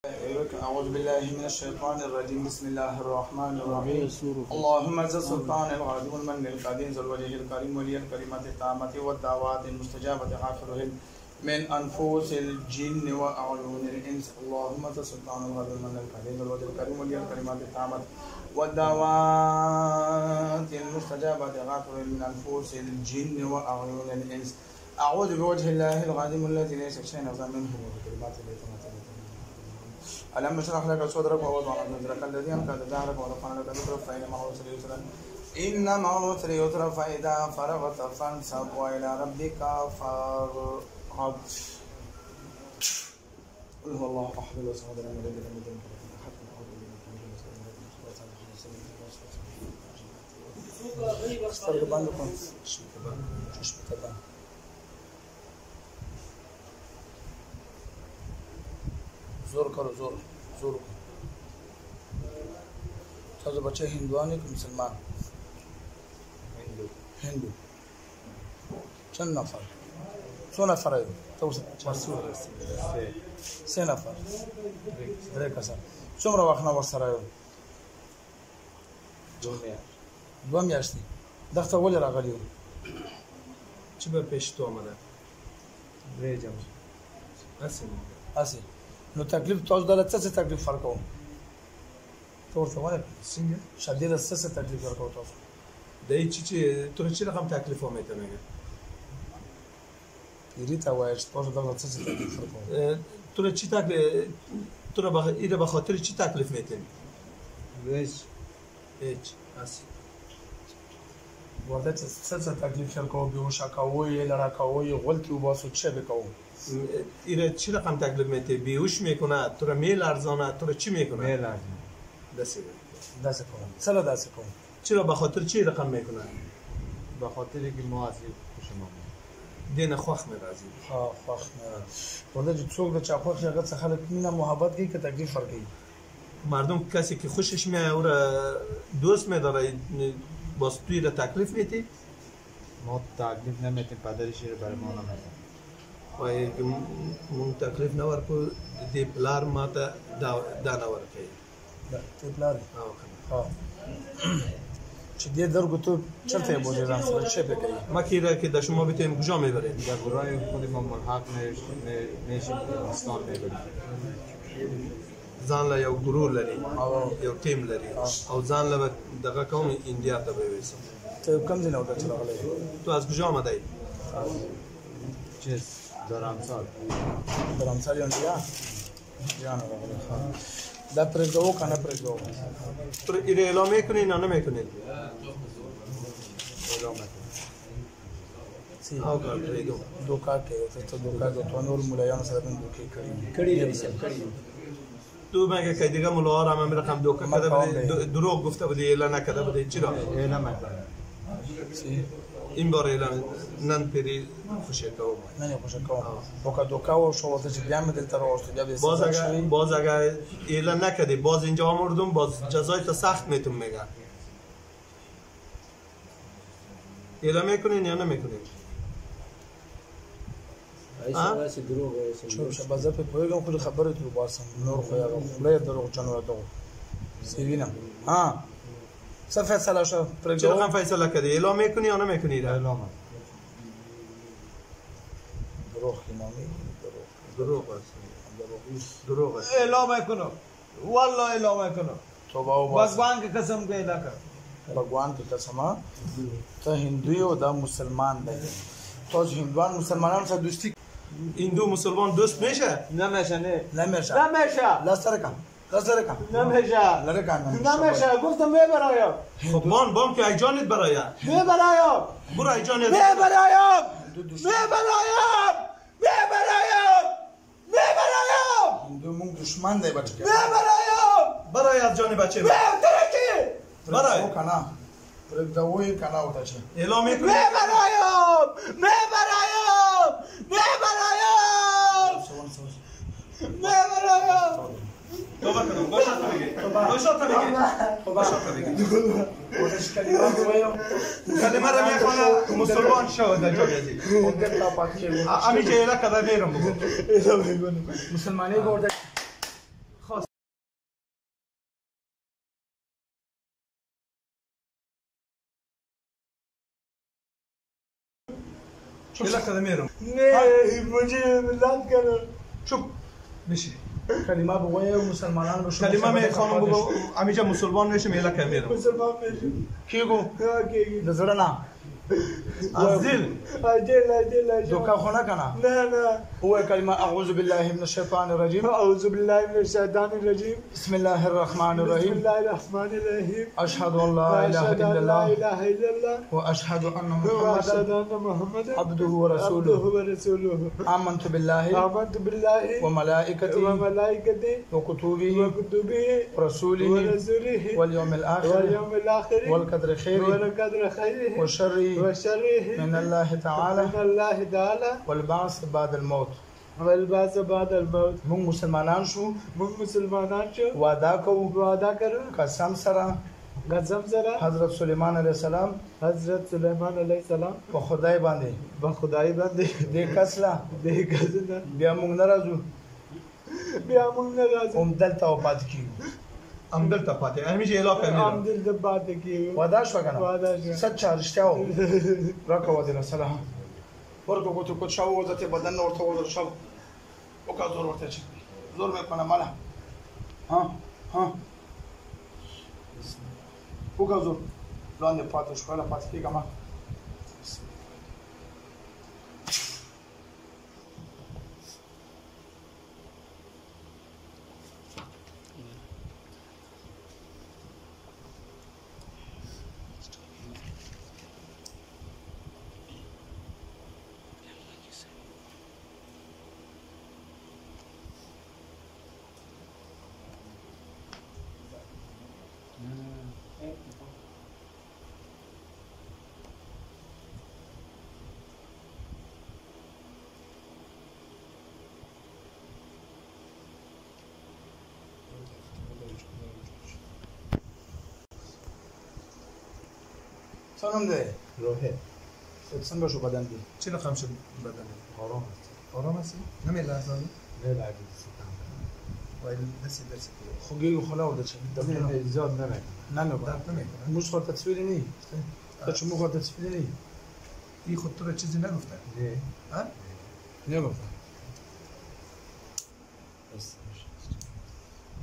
أعوذ بالله من الشيطان الرجيم بسم الله الرحمن الرحيم اللهم ذا السلطان العظيم المن القديم ذو الوجه الكريم ولي الكلمات التامة والدعوات المستجابة غافرهم من أنفس الجن وأعين الإنس اللهم ذا السلطان العظيم المن القديم ذو الوجه الكريم ولي الكلمات التامة والدعوات المستجابة غافرهم من أنفس الجن وأعين الإنس أعوذ بوجه الله العظيم الذي ليس شيء أعظم منه وبكلمات التي ألم نشرح لك صدرك ووضعنا عنك الذي أنقض ظهرك ورفعنا لك ذكرك فإن مع العسر يسرا إن مع العسر يسرا فإذا فرغت فانصب وإلى ربك فارغب قل هو الله أحد الصمد لم يلد ولم يولد ولم يكن له كفوا أحد. زور करो जोर जोर करो बच्चे हिंदुआन के मुसलमान हिंदू चंद नफर सो नफर है तो से नफर रे कसा څومره وخت نه ورسره یو دوه میاشتې دغه ولې راغلی چې به پېشتو آمده ریجم اسی نو تکلیف تاسو دلته څه تکلیف فرقو تو ورته وایي څنګه شدید څه تکلیف ورکو تاسو دای چې تر چی رقم تکلیف اومده میگه یریتا وایي تاسو دلته څه تکلیف فرقو تر چی تکلیف تر به خاطر چی تکلیف میتین هیچ اسی ورته څه تکلیف فرقو بیوشا کوی لرا کوی غلطی وباسو چه بکو ایره چی رقم تکلیف میته بیهوش میکنه تو رو میلرزانه تو رو چی میکنه میلرزانه دست کنم چرا دست کنم چرا به خاطر چی رقم میکنه به خاطر که ما از خوشم دین خوخ میرازی خوخ ورته چې څوک د چا خوخ هغه څخه خلک مینه محبت کوي که تکلیف ورکوي مردم کسی که خوشش میاد او را دوست میداره باز توی را تکلیف میتی ما تکلیف نمیتیم پدرش رو برای ما نمیتیم وای که مون تکلیف نور کو دی پلار ما ته دا نور کوي دی پلار ها چې دې درگو تو چرته بوجه ځان سره چه بگی ما کیره که د شما بیتیم کجا میبرید در گروه خود ما ملحق میشیم اسلام میبرید ځان له یو گروه لري یو ټیم لري او ځان له دغه کوم انډیا ته وېسو ته کوم ځای نه وته راغلی تو از کجا آمدی چیز درامسال انډیا جان راغلی دا پرېږدو کنه پرېږدو تو ایره اعلام میکنی نه نمیکنی اعلام او کار پرېږدو دوکا کوي ته دوکا کوي تو نور مولایانو سره هم دوکې کړي تو مگه که دیگه ملاها را من رقم دوکا کرده بوده دروغ گفته بودی اعلان نکرده بودی چرا اعلام نکرده این بار اعلان نن پیری خوشه کوم نه خوشه کوم دوکا و شو ته چې بیا مدل تر ورسته باز اگر اعلان نکردی باز اینجا مردم باز جزای تا سخت میتون میگن اعلان میکنین یا نمیکنین ایسا دروغ چون شبازه په پویګم خو خبره ته وباسم نور خو یا خله دروغ جنور دغه سیوینا ها څه فیصله شو چرا رقم فیصله کردی اعلام میکنی یا نمیکنی اعلام دروغ نامی دروغ است اعلام کنو والله اعلام کنو توبه او भगवान की कसम के अदा कर भगवान की कसम ته هندوی او دا مسلمان دی تو هندوان مسلمانانو سره دوستی هندو مسلمان دوست میشه نمیشه نمیشه لسرکم نمیشه گفتم میبرایم خب بام که ایجانت برایم میبرایم برو ایجانت میبرایم هندو مون دشمن دی بچه میبرایم برای از جان بچه برای کنا پرګدوی کنا وته چې اعلام میکنی میبرایم توبه کنم باشه تا بگی کلمه را میخوانه مسلمان شو در جایزی امی که ایلا کده میرم بگو مسلمانی گورده يلا كذا ميرو नहीं मुझे मिलाद करो شوف مشي کلمه بگویه و مسلمانان به شما كلمة ما خانم بگو امیجا مسلمان میشم یلا که میرم मुसलमान में کیگو हाँ के د زړه نه از دل अजय دوکا خو نه کنه لا هو کلمه اعوذ بالله من الشیطان الرجیم أعوذ بالله من الشيطان الرجيم بسم الله الرحمن بسم الرحیم الله الرحمن الرحيم اشهد ان لا اله وأشهد الا أن لا الله إله إلا الله واشهد ان محمدا وأشهد أن محمدا عبده عبده ورسوله ورسوله آمنت بالله آمنت بالله وملائكته وملائكته وكتبه وكتبه ورسوله ورسوله واليوم الآخر واليوم الآخر والقدر خيره والقدر خيره وشره وشره من الله تعالى من الله تعالى والبعث بعد الموت والبعث بعد الموت مونږ مسلمانان شو من مسلمانان شو وعده کوو وعده کرو قسم سره قسم سره حضرت سلیمان علیه السلام حضرت سلیمان علیه السلام په خدای باندې با خدای باندې دې کسلا دې کزنه بیا مونږ نه راځو بیا موږ نه راځو هم دلته وفات کیږو ام دلتا پاتې امیجا یلا که هم میرم دلته پاتې کیږو وعده شو کنه وعده شو سچا رښتیا و راکوه دې سلام ورکو کوته کو شاو وځته بدن ورته ور شاو او کا زور ورته چي زور مې کنه مالا ها او کا زور لاندې پاتې شو لا پاتې کیګه ما څنګه ده روحه څنګه شو بدن دي چی نخم شد بدنه آرام آرام هستی؟ نمی لحظه نه لعبی ستم وای دستی خوږی خلا و د چا نه زیاد نه نه نه درد نمیکنه موږ خو تصویر نه ته چې موږ خو تصویر نه این خود تو را چیزی نگفته نه ها؟ نه گفت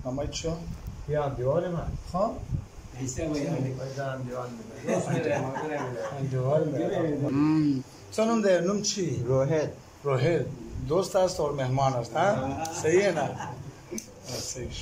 مامای چه یا دیوار من خواه؟ څه نوم دی نوم چی روحت روهیل دوست است اور مهمان است ها صحیح ہے نا صحیح